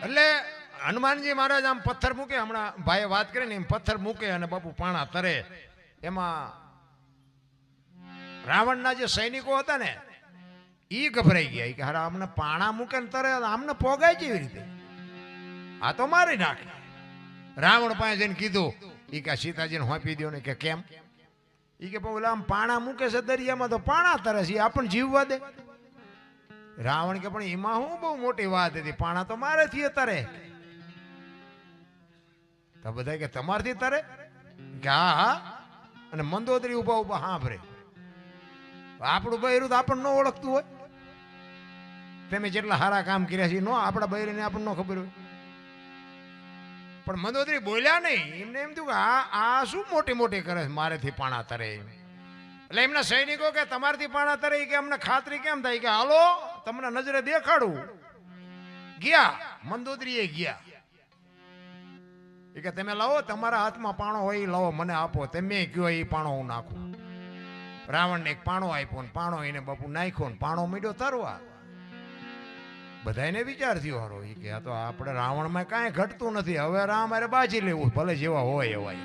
એટલે હનુમાનજી મહારાજ આમ પથ્થર મૂકે, હમણાં ભાઈએ વાત કરી ને એમ પથ્થર મૂકે અને બાપુ પાણા તરે. એમાં રાવણના જે સૈનિકો હતા ને ઈ ગભરાઈ ગયા કે હારા આમને પાણા મૂકે ને તરે, આમને પોગાય કેવી રીતે, આ તો મારી નાખે. રાવણ પાસે જઈને કીધું ઈ કે સીતાજીને હોંપી દો ને. કે કેમ? ઈ કે પેલા આમ પાણા મૂકે છે દરિયામાં તો પાણા તરે છે, આપણને જીવવા દે. રાવણ કે પણ એમાં હું બહુ મોટી વાત હતી, પાણા તો મારેથી તરે. તો બધા કે તમારથી તરે? કે હા હા. અને મંદોદરી ઉભા ઉભા સાંભળે. આપણું બૈરું તો આપણને ન ઓળખતું હોય, તમે જેટલા સારા કામ કર્યા છે નો આપણા બૈરીને આપણને ન ખબર હોય. પણ મંદોદરી બોલ્યા નહીં, એમને એમ થયું કે આ શું મોટી મોટી કરે છે, મારેથી પાણા તરે. એટલે એમના સૈનિકો કે તમારથી પાણા તરે, કે અમને ખાતરી કેમ થાય? કે હાલો તમને નજરે દેખાડું. ગયા મંદોદરીએ ગયા. એ કે તમે લાવો, તમારા હાથમાં પાણો હોય એ લાવો, મને આપો. તમે કયો એ પાણો હું નાખું. રાવણને એક પાણો આપ્યો ને પાણો એને બાપુ નાખ્યો ને પાણો મીડ્યો તરવા. બધાને વિચાર થયો હારો એ કે આ તો આપણે રાવણમાં કાંઈ ઘટતું નથી, હવે રામ અરે બાજી લેવું, ભલે જેવા હોય એવા.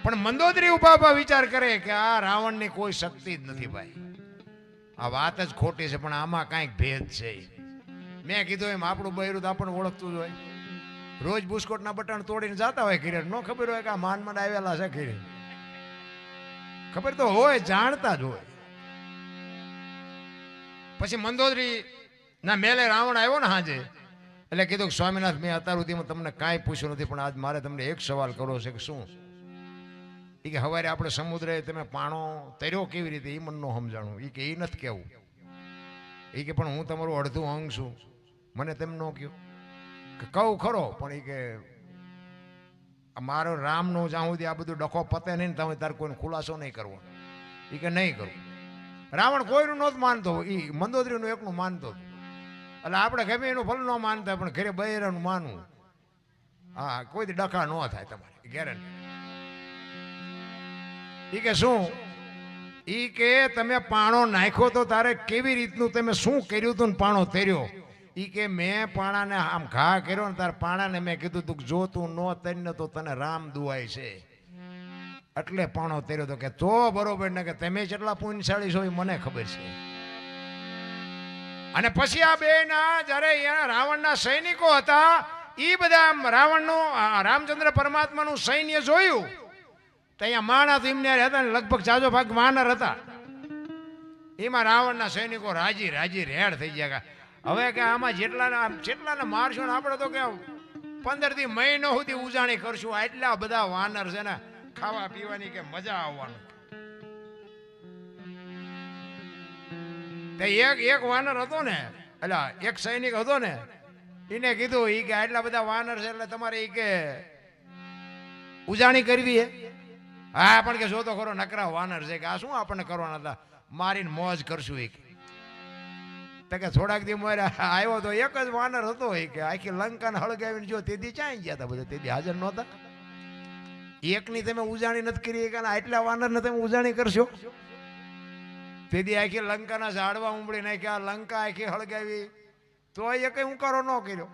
પણ મંદોદરી ઉભા ઉભા વિચાર કરે કે આ રાવણની કોઈ શક્તિ જ નથી ભાઈ, આ વાત જ ખોટી છે, પણ આમાં કાંઈક ભેદ છે. મેં કીધું એમ આપણું બૈરું તો આપણને ઓળખતું જ હોય. રોજ બુસ્કોટના બટન તોડીને જતા હોય ઘરે, ન ખબર હોય કે આ માનમાં આવેલા છે ઘરે. ખબર તો હોય, જાણતા જ હોય. પછી મંદોદરી ના મેલે રાવણ આવ્યો ને હાજે, એટલે કીધું કે સ્વામિનાથ મેં અત્યાર સુધીમાં તમને કાંઈ પૂછ્યું નથી, પણ આજ મારે તમને એક સવાલ કરવો છે. કે શું? એ કે હવારે આપણે સમુદ્રે તમે પાણો તર્યો કેવી રીતે, એ મને ન સમજાણું. એ કે એ નથી કેવું. એ કે પણ હું તમારું અડધું અંગ છું, મને તેમ ન કહ્યું. કે કહું ખરો, પણ એ કે મારો રામનો જ્યાં સુધી આ બધું ડખો પતે નહીં તમે તાર કોઈને ખુલાસો નહીં કરવો. એ કે નહીં કરું. રાવણ કોઈનું નહોતું માનતો, એ મંદોદરીનું એકનું માનતો. એટલે આપણે ગમે એનું ફલ ન માનતા, પણ ઘરે બૈરાનું માનવું. હા, કોઈ ડખા ન થાય તમારે, ગેરંટી. એ કે શું? એ કે તમે પાણો નાખ્યો તો તારે કેવી રીતનું તમે શું કર્યું હતું ને પાણો તર્યો? એ કે મેં પાણાને આમ ઘા કર્યો ને તાર પાણાને મેં કીધું તું જો તું ન તરીને તો તને રામ દુવાય છે, એટલે પાણો તર્યો તો. કે તો બરોબર ને, કે તમે જેટલા પુણ્યશાળી છો એ મને ખબર છે. અને પછી આ બે ના જયારે રાવણના સૈનિકો હતા એ બધા રાવણનું રામચંદ્ર પરમાત્માનું સૈન્ય જોયું તો અહીંયા માણસ એમને હતા ને લગભગ જાજો ભાગ વાનર હતા. એમાં રાવણના સૈનિકો રાજી રાજી રેડ થઈ ગયા. હવે કે આમાં જેટલાને મારશું ને આપણે તો કે 15 થી મહિનો સુધી ઉજાણી કરશું, આટલા બધા વાનર છે ને, ખાવા પીવાની કે મજા આવવાનું. એક વાનર હતો ને, એટલે એક સૈનિક હતો ને, એને કીધું ઈ કે આટલા બધા વાનર છે એટલે તમારે ઈ કે ઉજાણી કરવી હે? હા, પણ કે જો તો ખરો નકરા વાનર છે, કે આ શું આપણને કરવાના હતા, મારીને મોજ કરશું. એક કે થોડાક દી મારે આવ્યો તો એક જ વાનર હતો, એ કે આખી લંકાને હળગાવીને જો તેથી ચાઈ ગયા હતા બધા, તેથી હાજર નહોતા. એકની તમે ઉજાણી નથી કરી, કે આટલા વાનરને તમે ઉજાણી કરશો? તેથી આખી લંકાના ઝાડવા ઉંબળી નાખ્યા, લંકા આખી હળગાવી, તો એ કઈ ઉકારો ન કર્યો.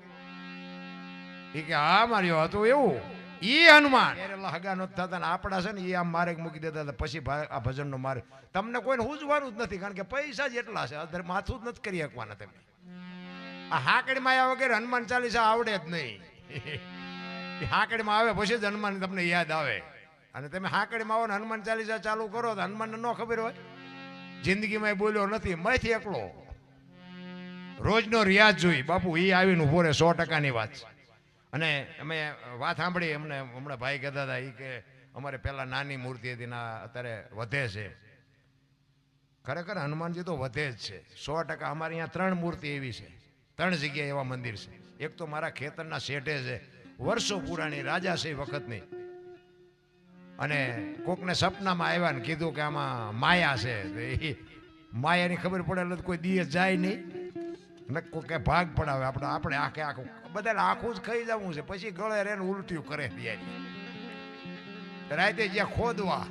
એ કે હા માર્યો હતું એવું. ઈ હનુમાન હગા નથી થતા ને આપડા છે ને એ આમ મારે મૂકી દેતા હતા. પછી આ ભજન નો મારે તમને કોઈને હુજવાનું જ નથી, કારણ કે પૈસા જ એટલા છે, માથું જ નથી કરી શકવાના તમે. આ હાકડીમાં આવ્યા વગેરે હનુમાન ચાલીસા આવડે જ નહીં. હાકડીમાં આવે પછી જ હનુમાન તમને યાદ આવે. અને તમે હાકડીમાં આવો ને હનુમાન ચાલીસા ચાલુ કરો તો હનુમાનને ન ખબર હોય, જિંદગીમાં એ બોલ્યો નથી, મયથી એકલો. રોજનો રિયાઝ જોઈ બાપુ એ આવીને ઉભો રહે, 100%ની વાત છે. અને અમે વાત સાંભળી, અમને હમણાં ભાઈ કહેતા હતા એ કે અમારે પહેલાં નાની મૂર્તિ હતી ને અત્યારે વધે છે. ખરેખર હનુમાનજી તો વધે જ છે 100%. અમારે અહીંયા 3 મૂર્તિ એવી છે, 3 જગ્યાએ એવા મંદિર છે. એક તો મારા ખેતરના શેઠે છે, વર્ષો પુરાણી રાજાશાહી વખતની. અને કોકને સપનામાં આવ્યા ને કીધું કે આમાં માયા છે, એ માયાની ખબર પડે એટલે કોઈ દિવસ જાય નહીં, કોઈ ભાગ પડાવે. આપણે આખું બધાને આખું જ ખાઈ જવું છે, પછી ગળે રેને ઉલટ્યું કરે. રાતે જ્યાં ખોદવા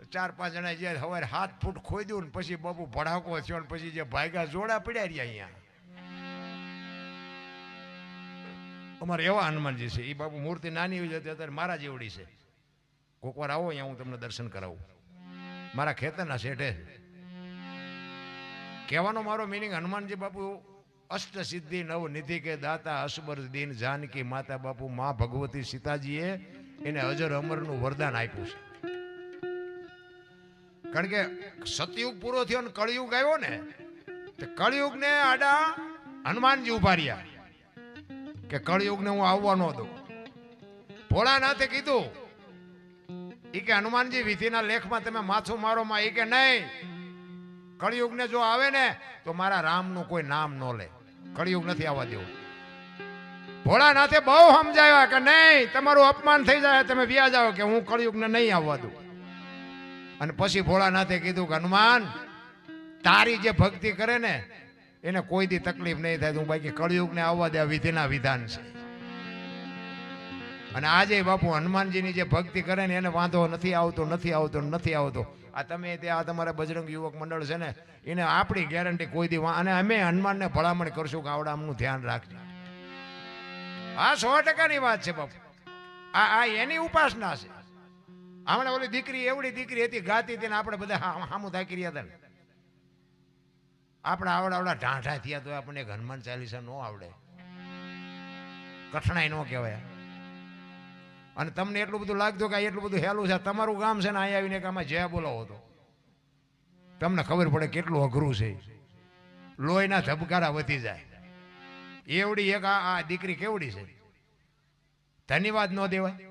4-5 જણા જે સવારે 7 ફૂટ ખોદ્યું ને પછી બાપુ ભડાકો થયો ને પછી જે ભાગ્યા જોડા પડ્યા રહ્યા અહીંયા. અમારે એવા હનુમાનજી છે. એ બાપુ મૂર્તિ નાની હોય છે અત્યારે મારા જેવડી છે. કોક વાર આવો અહીંયા હું તમને દર્શન કરાવું. મારા ખેતરના શેઠે કહેવાનો મારો મિનિંગ હનુમાનજી બાપુ અષ્ટ સિદ્ધિ નવ નિધિ કે દાતા અસબર દીન જાનકી માતા બાપુ માં ભગવતી સીતાજીએ એને અજર અમરનું વરદાન આપ્યું છે. કારણ કે સતયુગ પૂરો થયો ને કળિયુગ આવ્યો ને, તો કળિયુગ ને આડા હનુમાનજી ઉભા રહ્યા કે કળિયુગ ને હું આવવા ન દઉં. ભોળાનાથે કીધું ઈ કે હનુમાનજી વિધિના લેખમાં તમે માથું મારો માં, ઈ કે નહીં, કળિયુગ ને જો આવે ને તો મારા રામનું કોઈ નામ ન લે, કળિયુગ નથી આવવા દેવું. ભોળાનાથે બહુ સમજાવ્યા કે નહીં, તમારું અપમાન થઈ જાય, તમે વ્યા જાઓ, કે હું કળિયુગ ને નહીં આવવા દઉં. અને પછી ભોળાનાથે કીધું કે હનુમાન, તારી જે ભક્તિ કરે ને એને કોઈ દી તકલીફ નહીં થાય, હું બાકી કળિયુગ ને આવવા દે, વિધિના વિધાન છે. અને આજે બાપુ હનુમાનજીની જે ભક્તિ કરે ને એને વાંધો નથી આવતો, નથી આવતો, નથી આવતો. આ તમે ત્યાં તમારા બજરંગ યુવક મંડળ છે ને, એને આપણી ગેરંટી કોઈ દી, અને અમે હનુમાનને ભલામણ કરશું કે આવડામનું ધ્યાન રાખજો. આ 100%ની વાત છે બાપુ. આ એની ઉપાસના છે. હમણાં ઓલી દીકરી, એવડી દીકરી હતી, ગાતી હતી ને આપણે બધા હામું થાકી રહ્યા હતા ને. આપણે આવડા ઢાંઢા થયા તો આપણને એક હનુમાન ચાલીસા ન આવડે, કઠણાઈ ન કહેવાય. અને તમને એટલું બધું લાગતું કે એટલું બધું હેલું છે. તમારું ગામ છે ને, અહીંયા આવીને કે આમાં જય બોલાવો તો તમને ખબર પડે કેટલું અઘરું છે. લોહીના ધબકારા વધી જાય. એવડી એક આ દીકરી કેવડી છે, ધન્યવાદ ન દેવાય.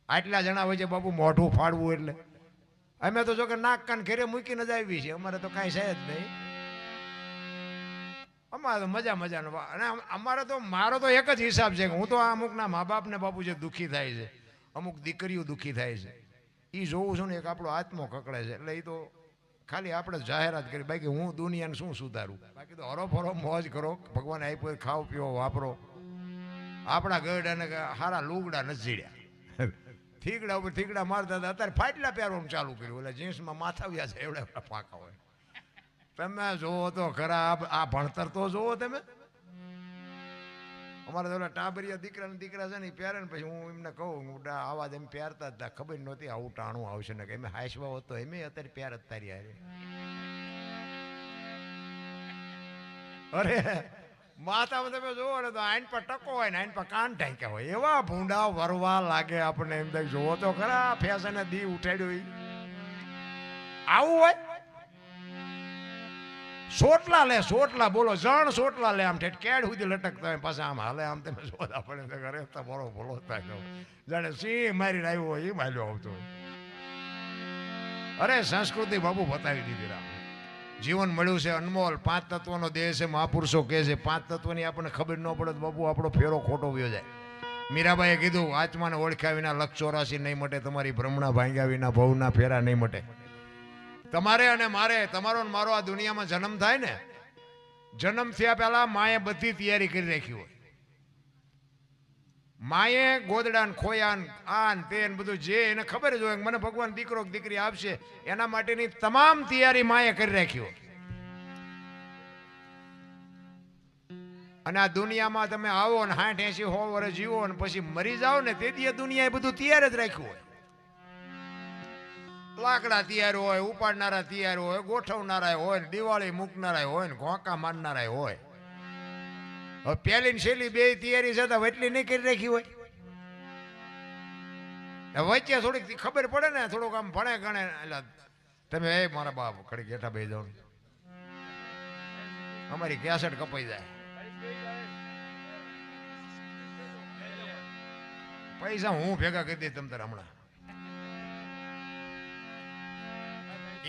આટલા જણા હોય છે બાપુ, મોઢું ફાડવું એટલે. અમે તો જો કે નાક કાન ઘેરે મૂકીને જ આવી છે, અમારે તો કાંઈ છે જ નહીં. અમારે તો મજાનો. અને અમારે તો, મારો તો એક જ હિસાબ છે કે હું તો અમુકના મા બાપને બાપુ જે દુઃખી થાય છે, અમુક દીકરીઓ દુઃખી થાય છે, એ જોઉં છું ને એક આપણો આત્મો કકડે છે. એટલે એ તો ખાલી આપણે જાહેરાત કરી, બાકી હું દુનિયાને શું સુધારું. બાકી તો હરોફરો મોજ કરો, ભગવાન આપ્યો ખાઓ પીવો વાપરો. આપણા ગરડાને હારા લુગડા નથી જીડ્યા, થીગડા ઉપર થીગડા મારતા હતા, અત્યારે ફાટલા પહેરવાનું ચાલુ કર્યું. એટલે જીન્સમાં માથા વ્યા છે એવડા પાકા હોય. તમે જોવો તો ખરા, આ ભણતર તો જોવો તમે. અમારે તો ટાબરિયા દીકરા છે ને, એ પહેરે ને પછી હું એમને કહું, આવાજ એમ પહેરતા જ હતા, ખબર નહોતી આવું ટાણું આવશે ને, કે એમ હાઈસવા હોત તો એમ અત્યારે પહેર જ તારી હારે. અરે માથામાં તમે જોવો ને તો આઈન પર ટકો હોય ને, આઈન પર કાન ઢાંક્યા હોય, એવા ભૂંડા વરવા લાગે આપણને. એમ થાય જોવો તો ખરા, ફેશન દી ઉઠાડ્યું આવું હોય. સોટલા લે, સોટલા બોલો, જણ સોટલા લે, આમ ઠેઠ કેડ સુધી લટકતા હોય, પાછા આમ હાલે, આમ તમે જોતા પડે ઘરે તમારો ભલો થાય, જાણે સિંહ મારીને આવ્યો હોય એ માર્યો આવતો હોય. અરે સંસ્કૃતિ બાપુ બતાવી દીધી રામ. જીવન મળ્યું છે અનમોલ, 5 તત્વનો દેહ છે, મહાપુરુષો કહે છે 5 તત્વની આપણને ખબર ન પડે તો બાપુ આપણો ફેરો ખોટો વયો જાય. મીરાબાઈએ કીધું, આત્માને ઓળખ્યા વિના લક્ષ 84 નહીં મટે, તમારી ભ્રમણા ભાંગ્યા વિના ભવના ફેરા નહીં મટે. તમારે અને મારે, તમારો ને મારો આ દુનિયામાં જન્મ થાય ને, જન્મ થયા પહેલા માએ બધી તૈયારી કરી રાખી હોય. માએ ગોદડા ને ખોયા ને આ ને તે બધું જે એને ખબર જ હોય મને ભગવાન દીકરો દીકરી આપશે, એના માટેની તમામ તૈયારી માએ કરી રાખી હોય. અને આ દુનિયામાં તમે આવો ને 60 80 100 વર્ષ જીવો ને પછી મરી જાઓ ને, તેથી દુનિયાએ બધું તૈયાર જ રાખ્યું હોય. લાકડા તૈયાર હોય, ઉપાડનારા તૈયાર હોય, ગોઠવનારા હોય, દિવાળી મૂકનારા હોય ને ઘોંકા મારનારા હોય. હવે પહેલી છેલ્લી બે તૈયારી છે તો એટલી નહીં કરી રાખી હોય. વચ્ચે થોડીક ખબર પડે ને, થોડુંક આમ ભણે ગણે, એટલે તમે એ મારા બાપ ખડી ઘેઠા બે જાઓ, અમારી કેસેટ કપાઈ જાય, પૈસા હું ભેગા કરી દઈશ તમ તારે હમણાં.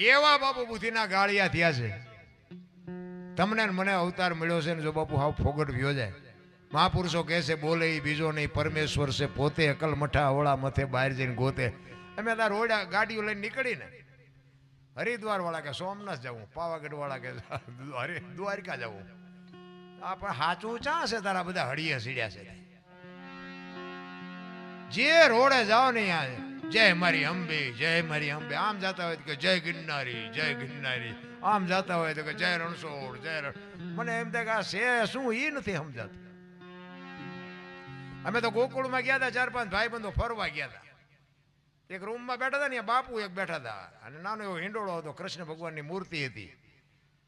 એવા બાપુ બુદ્ધિના ગાળિયા થયા છે. તમને મને અવતાર મળ્યો છે ને, જો બાપુ હાવ ફોગટ વ્યો જાય. મહાપુરુષો કહે છે, બોલે એ બીજો નહીં, પરમેશ્વર છે પોતે, અકલ મઠા અવળા મથે બહાર જઈને ગોતે. અમે ત્યાં રોડા ગાડીઓ લઈને નીકળીને, હરિદ્વાર વાળા કે સોમનાથ જવું, પાવાગઢ વાળા કે દ્વારકા જવું. આ પણ સાચું ચા છે, તારા બધા હળીએ સીડ્યા છે. જે રોડે જાઓ ને અહીંયા જય મારી અંબે, જય મારી અંબે. આમ જતા હોય કે જય ગિરનારી, જય ગિરનારી. આમ જતા હોય તો કે જય રણછોડ, જય મને એમ થાય કે આ છે શું એ નથી સમજાતું. અમે તો ગોકુળમાં ગયા હતા, 4-5 ભાઈબંધો ફરવા ગયા હતા. એક રૂમમાં બેઠા હતા ને, બાપુ એક બેઠા હતા અને નાનો એવો હિંડોળો હતો, કૃષ્ણ ભગવાનની મૂર્તિ હતી.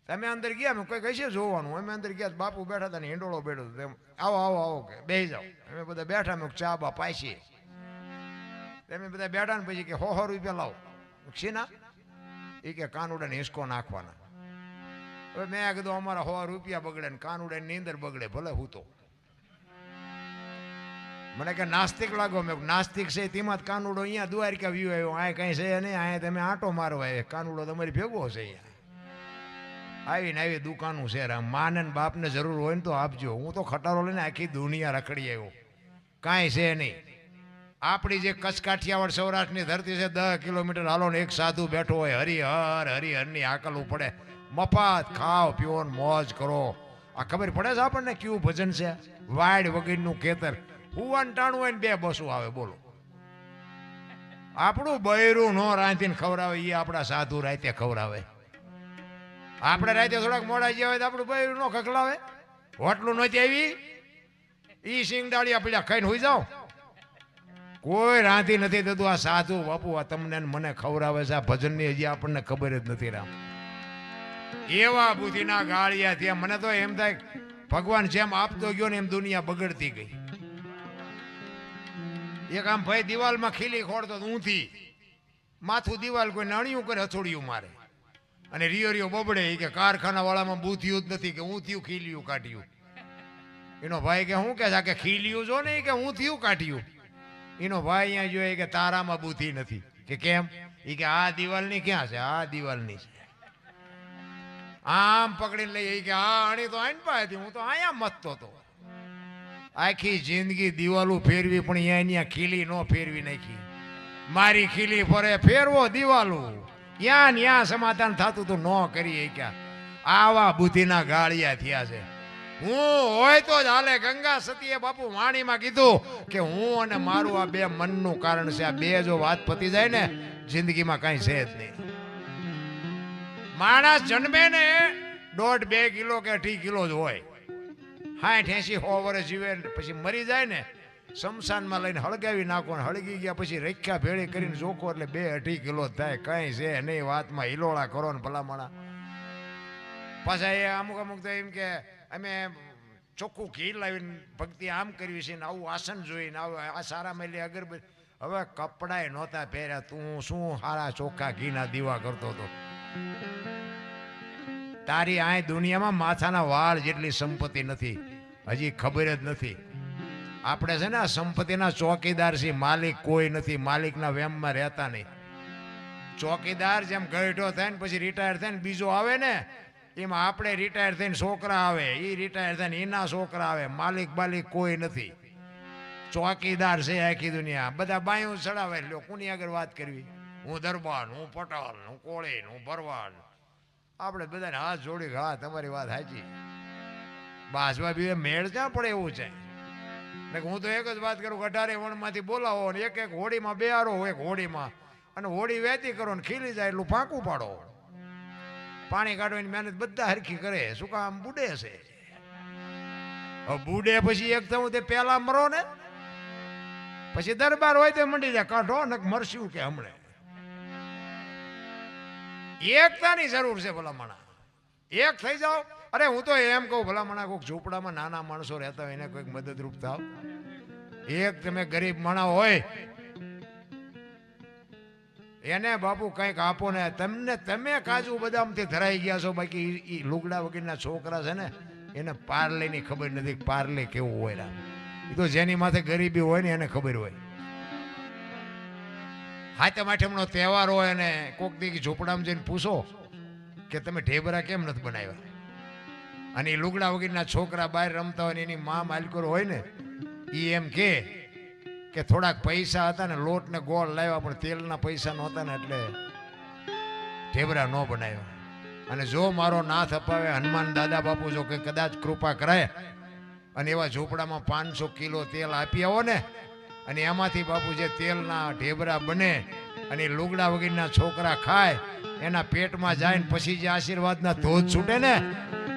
તમે અંદર ગયા, અમે કોઈ કહીશે જોવાનું. અમે અંદર ગયા, બાપુ બેઠા હતા ને હિંડોળો બેઠો હતો. આવો આવો આવો કે બેસી જાઓ. અમે બધા બેઠા, અમે ચા બા પાઈશી. અમે બધા બેઠા ને પછી કે 100 રૂપિયા લાવો. શીના? એ કે કાનુડાને હિસકો નાખવાના. હવે મેં કીધું અમારા 100 રૂપિયા બગડે ને કાનુડાની નીંદર બગડે, ભલે હું તો. મને કે નાસ્તિક લાગો. મેં નાસ્તિક છે તેમાં જ કાનુડો અહીંયા દ્વારિકા વ્યૂ આવ્યો, આ કઈ છે નહીં, અહીંયા તમે આંટો મારવા આવ્યા, કાનુડો તમારી ભેગો છે. અહીંયા આવીને આવી દુકાનું છે. માને ને બાપને જરૂર હોય ને તો આપજો. હું તો ખટારો લઈને આખી દુનિયા રખડી આવ્યો, કાંઈ છે નહીં. આપણી જે કચ્છ કાઠિયાવાડ સૌરાષ્ટ્રની ધરતી છે, 10 કિલોમીટર હાલો ને એક સાધુ બેઠો હોય, હરિહરની આકલવું પડે. મફત ખાઓ પીવો ને મોજ કરો. આ ખબર પડે છે આપણને કેવું ભજન છે? વાડ વગરનું ખેતર, હુવાન ટાણું હોય ને 2 બસો આવે. બોલો, આપણું બૈરું નો રાંધીને ખવડાવે, એ આપણા સાધુ રાતે ખવડાવે. આપણે રાતે થોડાક મોડા ગયા હોય તો આપણું બૈરું નો ખખલાવે. હોટલું નહોતી આવી, ઈ સિંગડાળિયા પીડા ખાઈને હોઈ જાઓ. કોઈ રાંધી નથી દેતું. આ સાધુ બાપુ આ તમને મને ખવડાવે છે. આ ભજનની હજી આપણને ખબર જ નથી. રામ એવા બુદ્ધિના ગાળિયા થયા. મને તો એમ થાય ભગવાન જેમ આપતો ગયો ને એમ દુનિયા બગડતી ગઈ. એક આમ ભાઈ દિવાલમાં ખીલી ખોડતો ઊંધી, માથું દિવાલ કોઈ નાણિયું કરે, હથોડિયું મારે અને રિયો બબડે. કે કારખાના વાળામાં બુદ્ધિયું જ નથી, કે ઊંધિયું ખીલિયું કાઢ્યું. એનો ભાઈ કે શું કે છે? કે ખીલિયું જો ને, કે ઊંધિયું કાઢ્યું. એનો ભાઈ અહીંયા જોઈએ કે તારામાં બુદ્ધિ નથી. કે કેમ? એ કે આ દિવાલની ક્યાં છે? આ દિવાલની છે. આમ પકડીને લઈ કે આ અણી તો આઈને પાસેથી, હું તો અહીંયા મતતો હતો. આખી જિંદગી દિવાલું ફેરવી, પણ અહીંયા ખીલી નો ફેરવી નાખી. મારી ખીલી ફરે ફેરવો દિવાલું, ત્યાં સમાધાન થતું તું, ન કરી ક્યાં. આવા બુદ્ધિના ગાળિયા થયા છે. હું હોય તો જ હાલે. ગંગા સતીએ બાપુ વાણીમાં કીધું કે હું અને મારું આ 2 મનનું કારણ છે. આ 2 જો વાત પતી જાય ને, જિંદગીમાં કઈ છે જ નહીં. માણસ જન્મે ને 1.5-2 કિલો કે 2 કિલો જ હોય. 60-80 100 વર્ષ જીવે, પછી મરી જાય ને, શમશાનમાં લઈને હળગાવી નાખો. હળગી ગયા પછી રેખ્યા ભેળી કરીને જોખો એટલે 2-2.5 કિલો થાય. કઈ છે નહીં. વાતમાં હિલોળા કરો ને ભલામણા. પાછા એ અમુક તો એમ કે અમે ચોખ્ખું ઘી લાવીને ભક્તિ આમ કરવી છે ને, આવું આસન જોઈને આ સારા મેલી અગરબત્તી. હવે કપડાય નહોતા પહેર્યા, તું શું સારા ચોખ્ખા ઘીના દીવા કરતો હતો? તારી આ દુનિયામાં માથાના વાળ જેટલી સંપત્તિ નથી, હજી ખબર જ નથી. આપણે છે ને આ સંપત્તિના ચોકીદાર છીએ, માલિક કોઈ નથી. માલિકના વેમમાં રહેતા નહીં. ચોકીદાર જેમ ગઈઢો થાય ને પછી રિટાયર થાય ને બીજો આવે ને, એમાં આપણે રિટાયર થઈને છોકરા આવે, એ રિટાયર થઈને એના છોકરા આવે. માલિક બાલિક કોઈ નથી. ચોકીદાર છે આખી દુનિયા. બધા બાયું ચડાવે. લ્યો કોની આગળ વાત કરવી? હું દરબાર, હું પટાલ, હું કોળી, હું ભરવાડ. આપણે બધાને હાથ જોડી, હા તમારી વાત સાચી. બાજવા બી મેળ ક્યાં પડે એવું છે? હું તો એક જ વાત કરું, 18 વણમાંથી બોલાવો ને એક હોડીમાં બેહારો, એક હોડીમાં, અને હોડી વહેતી કરો ને ખીલી જાય એટલું ફાંકું પાડો. પાણી કાઢવાની મહેનત બધા હરખી કરે. શું કામ? બુડે છે. બુડે પછી એક થવું તે પેલા મરો ને, પછી દરબાર હોય તે મંડી જાય કાઢો ને મરશું કે હમણે. એકતાની જરૂર છે ભલામણા. એક થઈ જાઓ. અરે હું તો એમ કહું ભલામણા, કોઈક ઝૂંપડામાં નાના માણસો રહેતા હોય એને કોઈક મદદરૂપ થાવ. એક તમે ગરીબ માણસ હોય એને બાપુ કંઈક આપો ને. તમે કાજુ બદામથી ધરાઈ ગયા છો, બાકી એ લુગડા વગરના છોકરા છે ને એને પાર્લેની ખબર નથી. પાર્લે કેવું હોય? એ તો જેની માથે ગરીબી હોય ને એને ખબર હોય. હાથમ આઠમનો તહેવાર હોય ને કોક દી ઝૂંપડામાં જઈને પૂછો કે તમે ઢેબરા કેમ નથી બનાવ્યા, અને એ લુગડા વગરના છોકરા બહાર રમતા હોય ને એની મા માલકોર હોય ને, એ એમ કે થોડાક પૈસા હતા ને લોટ ને ગોળ લાવ્યા, પણ તેલના પૈસા નહોતા ને એટલે ઢેબરા ન બનાવ્યા. અને જો મારો નાથ અપાવે હનુમાન દાદા બાપુ જો કે કદાચ કૃપા કરાય અને એવા ઝૂંપડામાં 500 કિલો તેલ આપી આવો ને, અને એમાંથી બાપુ જે તેલના ઢેબરા બને અને લુગડા વગરના છોકરા ખાય, એના પેટમાં જાય ને પછી જે આશીર્વાદના ધોધ છૂટે ને,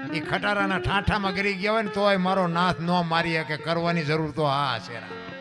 એ ખટારાના ઠાઠામાં ગરી ગયા હોય ને તોય મારો નાથ ન મારી કે કરવાની જરૂર તો હા શેરા